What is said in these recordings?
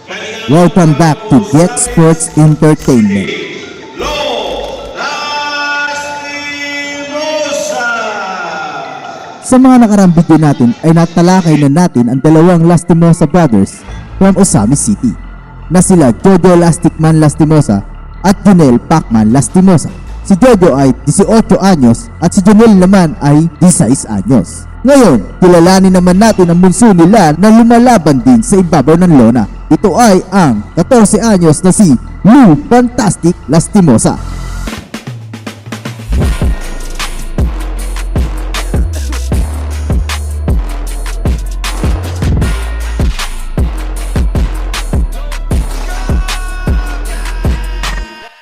Welcome back to Get Sports Entertainment. Sa mga nakarang video natin ay natalakay na natin ang dalawang Lastimosa brothers from Osami City na sila Jojo Lastikman Lastimosa at Jonel Pacman Lastimosa. Si Jojo ay 18 anyos at si Jonel naman ay 16 anyos. Ngayon, kilalanin naman natin ang bunso nila na lumalaban din sa ibabaw ng lona. Ito ay ang 14 anyos na si Lou Fantastic Lastimosa.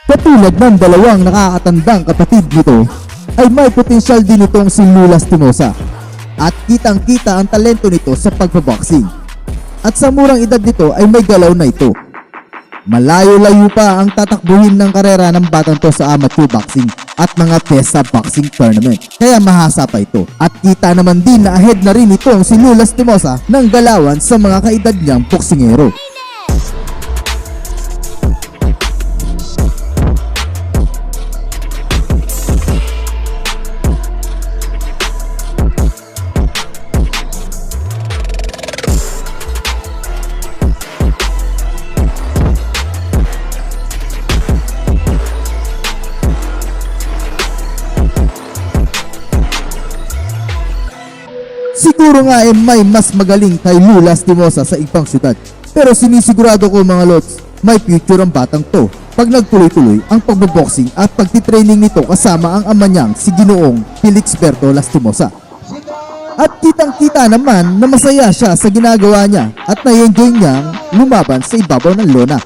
Katulad ng dalawang nakakatandang kapatid nito, ay may potensyal din itong si Lou Lastimosa. At kitang-kita ang talento nito sa pagbaboxing. At sa murang edad nito ay may galaw na ito. Malayo-layo pa ang tatakbuhin ng karera ng batang to sa amateur boxing at mga PESA boxing tournament. Kaya mahasa pa ito. At kita naman din na ahead na rin itong si Lou Lastimosa ng galawan sa mga kaedad niyang boksingero. Siguro nga may mas magaling kay Lou Lastimosa sa ibang syudad. Pero sinisigurado ko mga lods, may future ang batang to pag nagtuloy-tuloy ang pagbaboxing at pagtitraining nito kasama ang ama niyang si Ginoong Felixberto Lastimosa. At kitang-kita naman na masaya siya sa ginagawa niya at na-enjoy niyang lumaban sa ibabaw ng lona.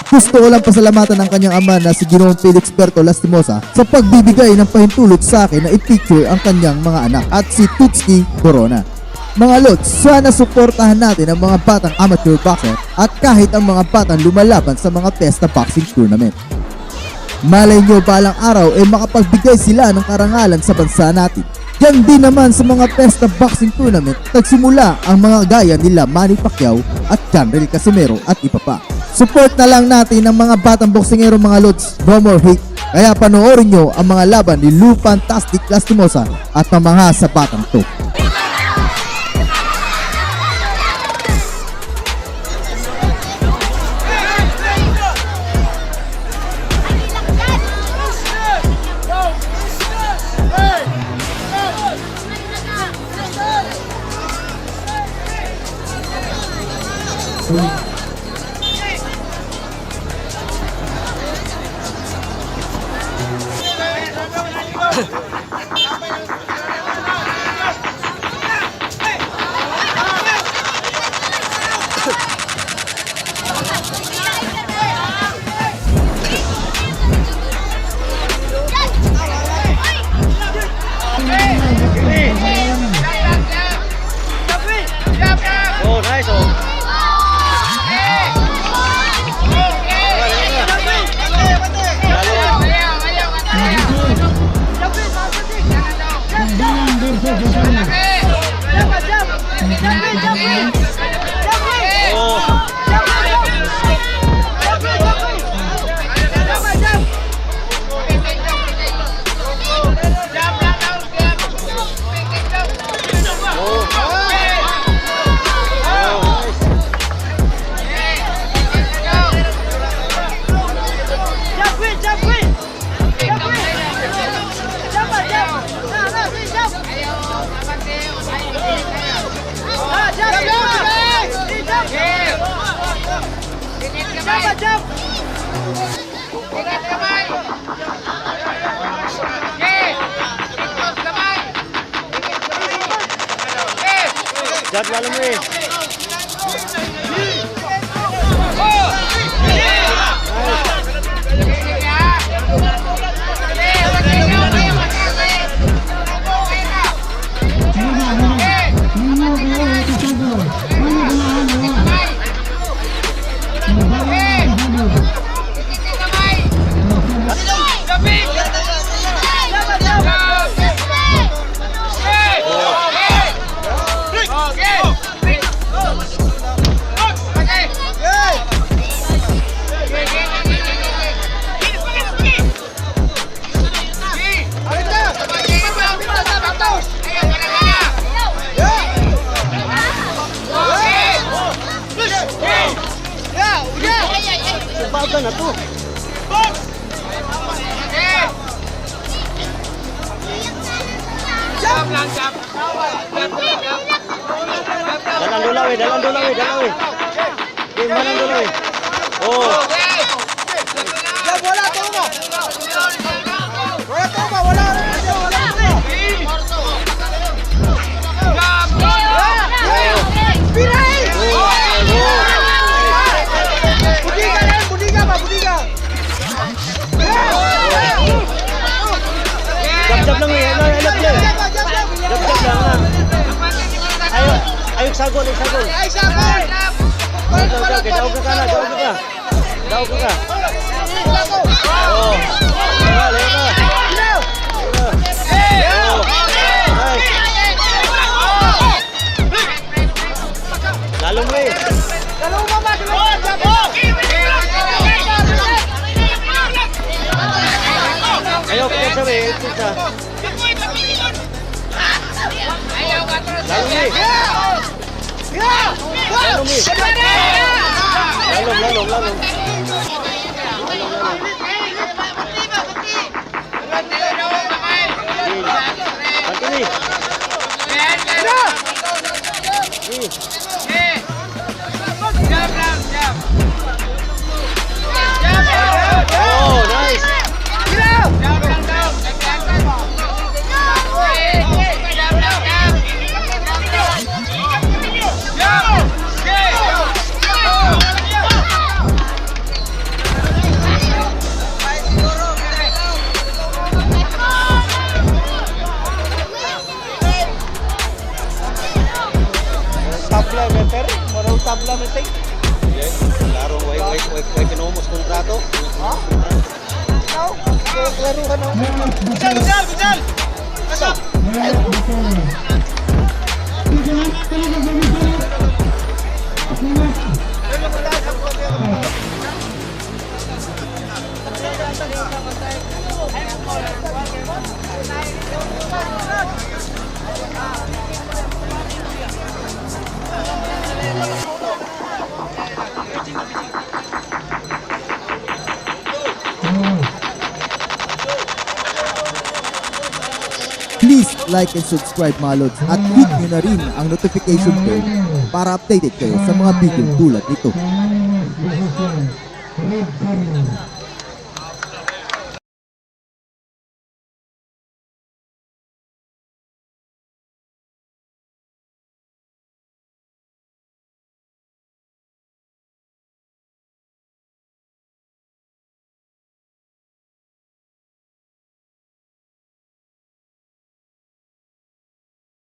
Gusto ko lang pasalamatan ang kanyang ama na si Ginoong Felixberto Lastimosa sa pagbibigay ng pahintulot sa akin na i-picture ang kanyang mga anak at si Tutski Corona. Mga lods, sana suportahan natin ang mga batang amateur boxer at kahit ang mga batang lumalaban sa mga PESA boxing tournament. Malay nyo balang araw ay makapagbigay sila ng karangalan sa bansa natin. Yan din naman sa mga PESA boxing tournament, nagsimula ang mga gaya nila Manny Pacquiao at Janrel Casimero at iba pa. Support na lang natin ang mga batang boksingero mga lods, no more hate. Kaya panoorin nyo ang mga laban ni Lou Fantastic Lastimosa at ang mga sa batang to. Oh, nice oh. Jab lalo mo eh. Baga na to. Dalang dulaw eh. Game manang dulaw eh. Oh. Wala tumo. Jab lang eh. Jab lang ha. Ayok sagol. Daog ka na. Daog ka. Oh. Lalo mo eh. Ayok ka sabi. Lalo mo eh. Lalong. Anthony. Oh, nice. Tabla meting. Klaro, way kinumos kontrato. Ha? Ikaw? Klaro ka na. Gujal! Pasok! Please like and subscribe mga lods at hit nyo na rin ang notification bell para updated kayo sa mga video tulad nito.